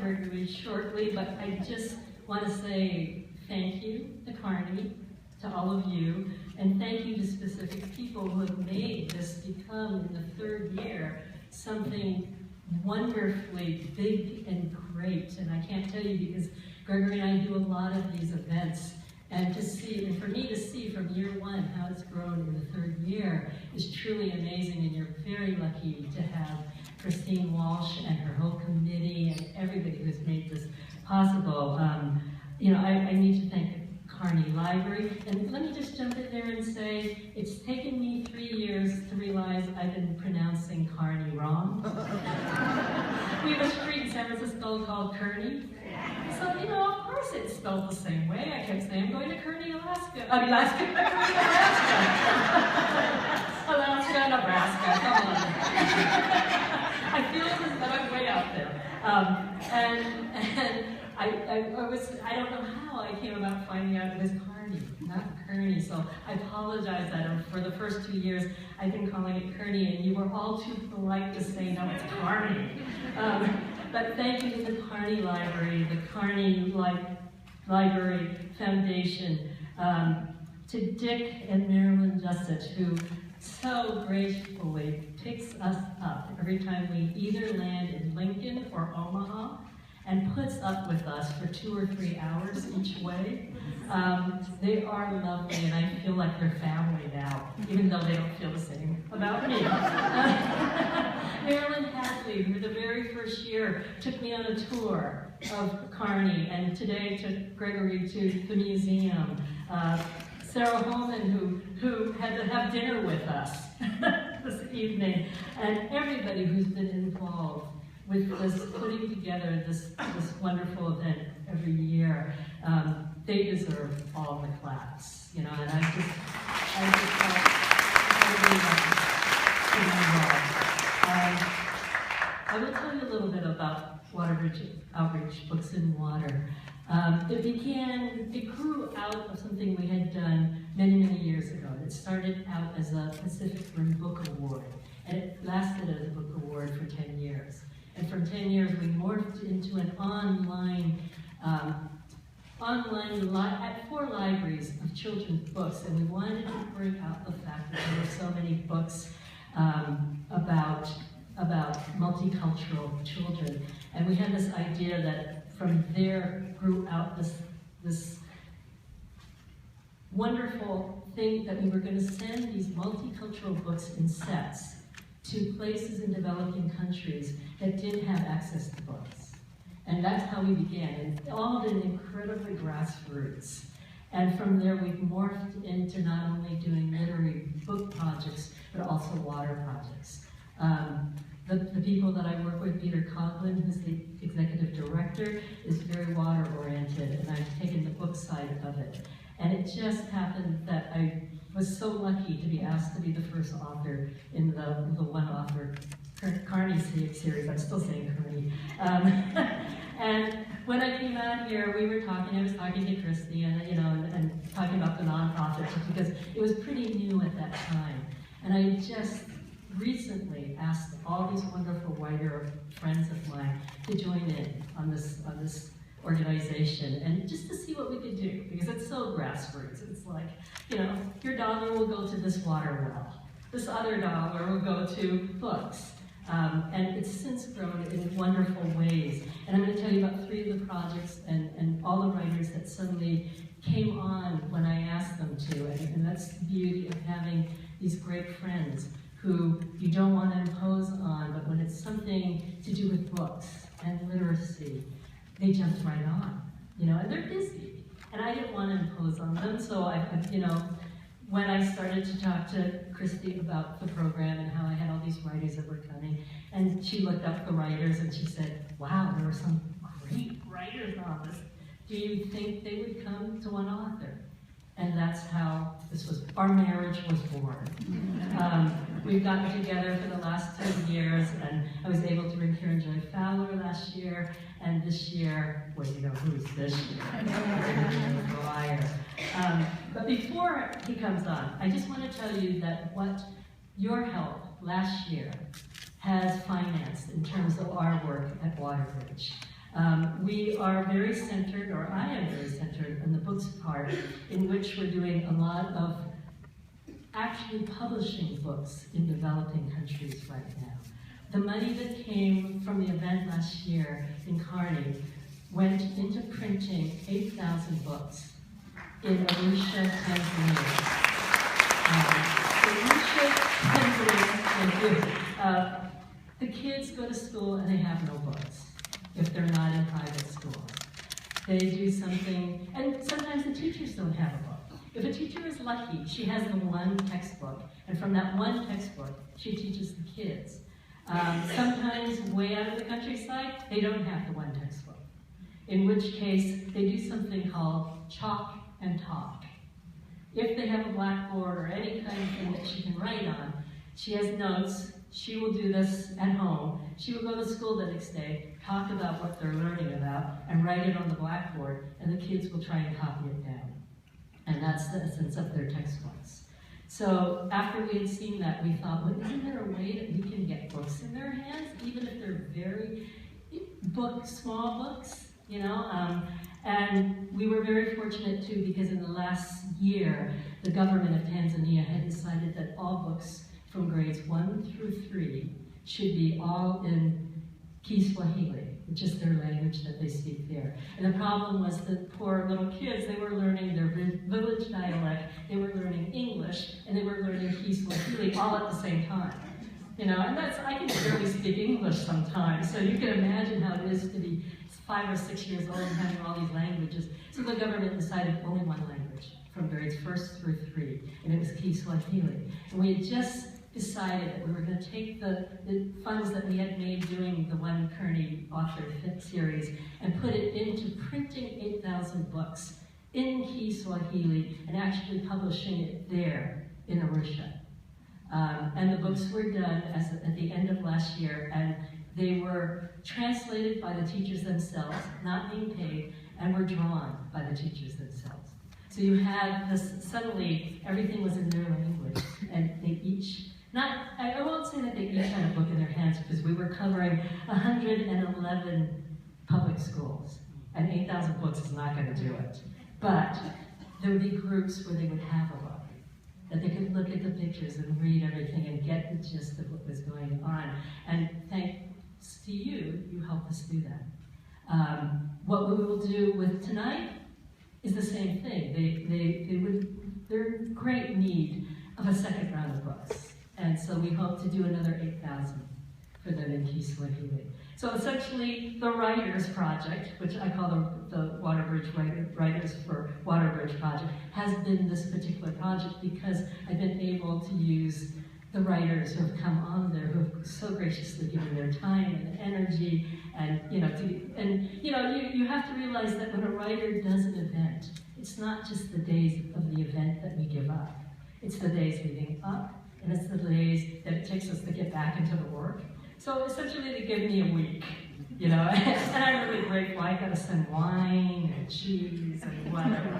Gregory shortly, but I just want to say thank you to Carney, to all of you, and thank you to specific people who have made this become, in the 3rd year, something wonderfully big and great. And I can't tell you, because Gregory and I do a lot of these events, and to see, and for me to see from year 1 how it's grown in the 3rd year is truly amazing, and you're very lucky to have Christine Walsh and her whole committee and everybody who's made this possible. You know, I need to thank the Carney Library, and let me just jump in there and say, it's taken me 3 years to realize I've been pronouncing Carney wrong. We have a street in San Francisco called Kearney. So, you know, of course it's spelled the same way. I kept saying, I'm going to Kearney, Alaska. Kearney, Alaska. Alaska, Nebraska, come on. I feel as though I'm way out there. And I don't know how I came about finding out it was Kearney, not Kearney. So I apologize that for the first 2 years I've been calling it Kearney, and you were all too polite to say, no, it's Kearney. But thank you to the Carney Library, the Carney Library Foundation, to Dick and Marilyn Jussich, who so gracefully picks us up every time we either land in Lincoln or Omaha, and puts up with us for 2 or 3 hours each way. They are lovely, and I feel like they're family now, even though they don't feel the same about me. Marilyn Hadley, who the very first year took me on a tour of Carney, and today took Gregory to the museum. Sarah Holman, who had to have dinner with us this evening, and everybody who's been involved with this, putting together this wonderful event every year. They deserve all the claps, you know, and I just felt totally lucky to be involved. I will tell you a little bit about WaterBridge Outreach, Books in Water. It grew out of something we had done many, many years ago. It started out as a Pacific Rim Book Award, and it lasted as a book award for 10 years. And from 10 years, we morphed into an online at 4 libraries of children's books, and we wanted to bring out the fact that there were so many books about multicultural children. And we had this idea that from there grew out this wonderful thing that we were going to send these multicultural books in sets to places in developing countries that didn't have access to books. And that's how we began, and all been incredibly grassroots. And from there, we've morphed into not only doing literary book projects, but also water projects. The people that I work with, Peter Coughlin, who's the executive director, is very water-oriented, and I've taken the book side of it. And it just happened that I was so lucky to be asked to be the first author in the one-author Carney series. I'm still saying Carney. And when I came out here, we were talking. I was talking to Christy, and and talking about the nonprofit, because it was pretty new at that time. And I just recently asked all these wonderful writer friends of mine to join in on this organization, and just to see what we could do, because it's so grassroots. It's like, your dollar will go to this water well, this other dollar will go to books, and it's since grown in wonderful ways. And I'm going to tell you about 3 of the projects and all the writers that suddenly came on when I asked them to, and that's the beauty of having these great friends who you don't want to impose on, but when it's something to do with books and literacy, they jumped right on, and they're busy. And I didn't want to impose on them, so when I started to talk to Christy about the program and how I had all these writers that were coming, and she looked up the writers and she said, wow, there were some great writers on this. Do you think they would come to one author? And that's how our marriage was born. We've gotten together for the last 10 years, and I was able to bring Karen Joy Fowler last year, and this year, well, you know who's this year, but before he comes on, I just want to tell you that what your help last year has financed in terms of our work at WaterBridge. We are very centered, or I am very centered, on the books part, in which we're doing a lot of actually publishing books in developing countries right now. The money that came from the event last year in Kearney went into printing 8,000 books in Arusha, Tanzania. The kids go to school and they have no books if they're not in private schools. They do something, and sometimes the teachers don't have a book. If a teacher is lucky, she has the one textbook, and from that one textbook, she teaches the kids. Sometimes way out of the countryside, they don't have the one textbook, in which case they do something called chalk and talk. If they have a blackboard or any kind of thing that she can write on, she has notes. She will do this at home. She will go to school the next day, talk about what they're learning about, and write it on the blackboard, and the kids will try and copy it down. And that's the essence of their textbooks. So after we had seen that, we thought, well, isn't there a way that we can get books in their hands, even if they're very small books, you know? And we were very fortunate too, because in the last year, the government of Tanzania had decided that all books from grades 1 through 3 should be all in Kiswahili, which is their language that they speak there. And the problem was that poor little kids, they were learning their village dialect, they were learning English, and they were learning Kiswahili all at the same time. You know, and I can barely speak English sometimes, so you can imagine how it is to be 5 or 6 years old and having all these languages. So the government decided only one language from grades 1 through 3, and it was Kiswahili. And we had just decided that we were going to take the funds that we had made doing the one Kearney author series and put it into printing 8,000 books in Kiswahili and actually publishing it there in Arusha. And the books were done at the end of last year, and they were translated by the teachers themselves, not being paid, and were drawn by the teachers themselves. So you had this, suddenly everything was in their language, and they each, I won't say that they each had a book in their hands, because we were covering 111 public schools, and 8,000 books is not going to do it. But there would be groups where they would have a book, that they could look at the pictures and read everything and get the gist of what was going on. And thanks to you, you helped us do that. What we will do with tonight is the same thing. They're in great need of a second round of books. And so we hope to do another 8,000 for them in Kiswahili. So essentially, the Writers Project, which I call the WaterBridge Writers for WaterBridge Project, has been this particular project because I've been able to use the writers who have come on there, who have so graciously given their time and energy, and you have to realize that when a writer does an event, it's not just the days of the event that we give up. It's the days leading up, and it's the days that it takes us to get back into the work. So essentially, they give me a week, you know, and I'm really grateful. I got to send wine and cheese and whatever.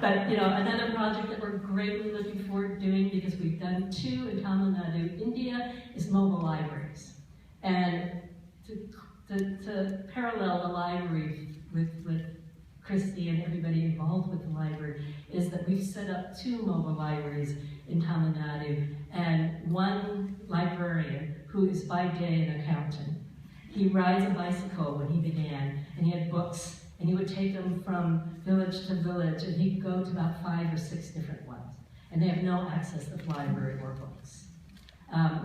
But you know, another project that we're greatly looking forward to doing, because we've done 2 in Tamil Nadu, India, is mobile libraries. And to parallel the library with Christy and everybody involved with the library, is that we've set up 2 mobile libraries in Tamil Nadu, and one librarian who is by day an accountant. He rides a bicycle when he began, and he had books, and he would take them from village to village, and he'd go to about 5 or 6 different ones. And they have no access to the library or books.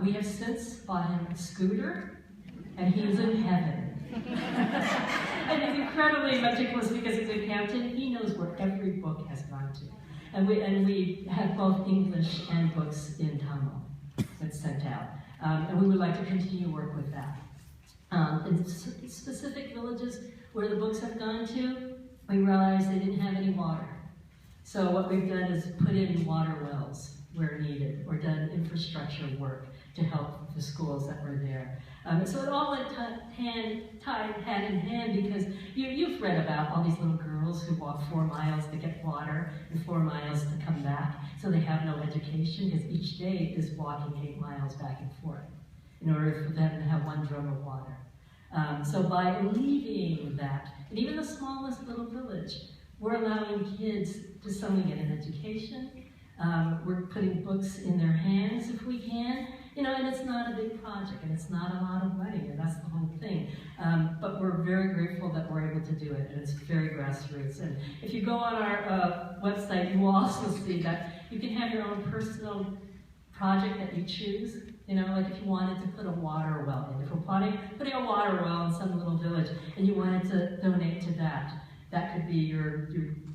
We have since bought him a scooter, and he's in heaven. And he's incredibly meticulous because he's an accountant. He knows where every book has gone to. And we have both English and books in Tamil that's sent out. And we would like to continue work with that. In specific villages where the books have gone to, we realized they didn't have any water. So what we've done is put in water wells where needed, or done infrastructure work to help the schools that were there. So it all went hand in hand, because you've read about all these little girls who walk 4 miles to get water and 4 miles to come back. So they have no education, because each day is walking 8 miles back and forth in order for them to have 1 drum of water. So by alleviating that, and even the smallest little village, we're allowing kids to suddenly get an education. We're putting books in their hands if we can. You know, and it's not a big project, and it's not a lot of money, and that's the whole thing. But we're very grateful that we're able to do it, and it's very grassroots. And if you go on our website, you will also see that you can have your own personal project that you choose. You know, like if you wanted to put a water well in. If we're putting a water well in some little village, and you wanted to donate to that, that could be your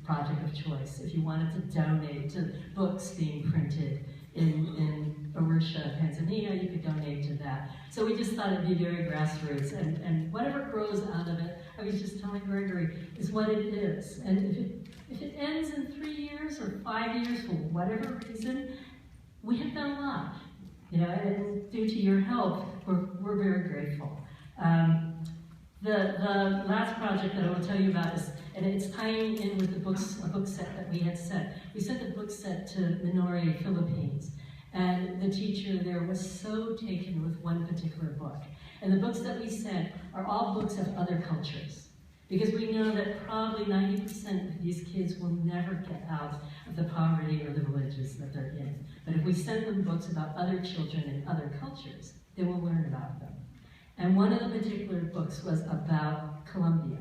project of choice. If you wanted to donate to books being printed in Arusha, Tanzania, you could donate to that. So we just thought it'd be very grassroots, and whatever grows out of it, I was just telling Gregory, is what it is. And if it ends in 3 years or 5 years, for whatever reason, we have done a lot. You know, and due to your help, we're very grateful. The last project that I will tell you about is, and it's tying in with a book set that we had sent. We sent a book set to Minori, Philippines, and the teacher there was so taken with one particular book. And the books that we sent are all books of other cultures, because we know that probably 90% of these kids will never get out of the poverty or the villages that they're in. But if we send them books about other children in other cultures, they will learn about them. And one of the particular books was about Colombia.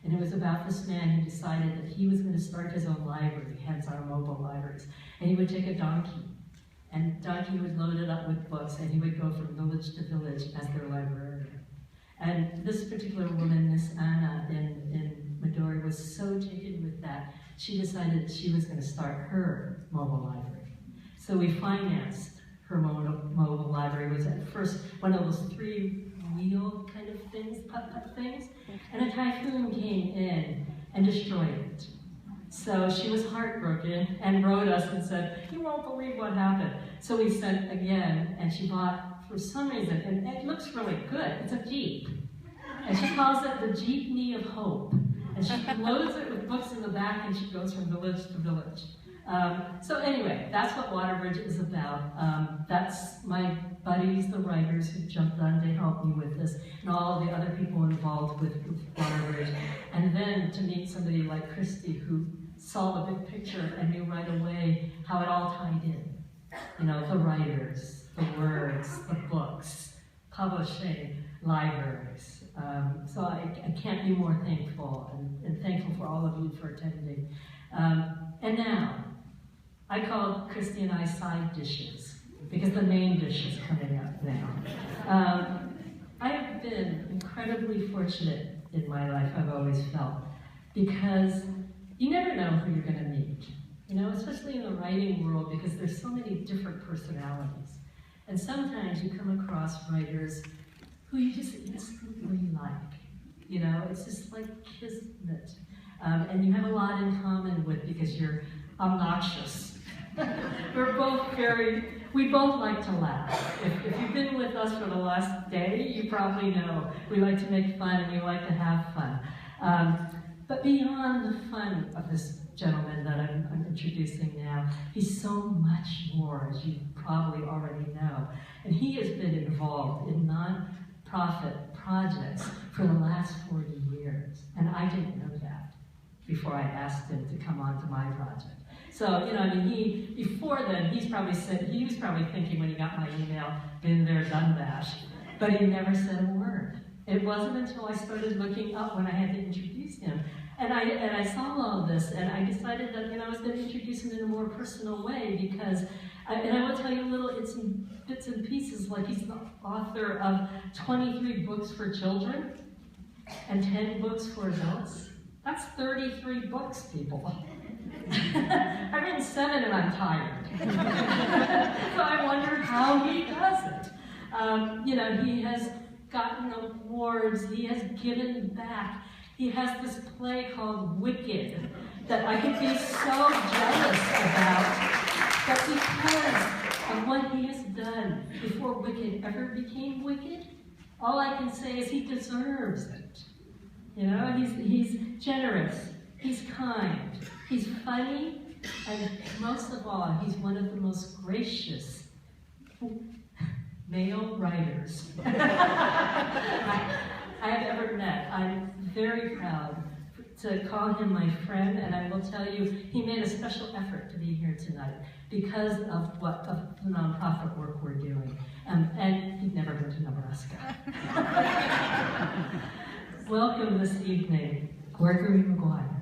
And it was about this man who decided that he was going to start his own library, hence our mobile libraries. And he would take a donkey, and donkey would load it up with books, and he would go from village to village as their librarian. And this particular woman, Miss Anna in Midori, was so taken with that, she decided that she was going to start her mobile library. So we financed her mobile library. It was at first one of those 3-wheel kind of things, putt-putt things, and a typhoon came in and destroyed it. So she was heartbroken and wrote us and said, "You won't believe what happened." So we sent again, and she bought, for some reason, and it looks really good, it's a Jeep. And she calls it the Jeepney of Hope. And she loads it with books in the back, and she goes from village to village. So anyway, that's what WaterBridge is about. That's my buddies, the writers who jumped on to help me with this, and all of the other people involved with WaterBridge. And then to meet somebody like Christy, who saw the big picture and knew right away how it all tied in. You know, the writers, the words, the books, publishing, libraries. So I can't be more thankful, and thankful for all of you for attending. And now, I call Christy and I side dishes, because the main dish is coming up now. I have been incredibly fortunate in my life, I've always felt, because you never know who you're going to meet, you know, especially in the writing world, because there's so many different personalities. And sometimes you come across writers who you just instantly like, you know, it's just like kismet. And you have a lot in common with, because you're obnoxious. We both like to laugh. If you've been with us for the last day, you probably know we like to make fun and we like to have fun. But beyond the fun of this gentleman that I'm introducing now, he's so much more, as you probably already know. And he has been involved in non-profit projects for the last 40 years. And I didn't know that before I asked him to come on to my project. So, you know, I mean, before then, he was probably thinking when he got my email, been there, done that. But he never said a word. It wasn't until I started looking up when I had to introduce him. And I saw all of this, and I decided that, you know, I was going to introduce him in a more personal way, because, and I will tell you little bits and pieces, like he's the author of 23 books for children and 10 books for adults. That's 33 books, people. I've written 7 and I'm tired. So I wonder how he does it. You know, he has gotten awards, he has given back. He has this play called Wicked that I could be so jealous about, but because of what he has done before Wicked ever became Wicked, all I can say is he deserves it. You know, he's generous, he's kind, he's funny, and most of all, he's one of the most gracious male writers I have ever met. I'm very proud to call him my friend, and I will tell you, he made a special effort to be here tonight because of the nonprofit work we're doing. And he'd never been to Nebraska. Welcome this evening, Gregory Maguire.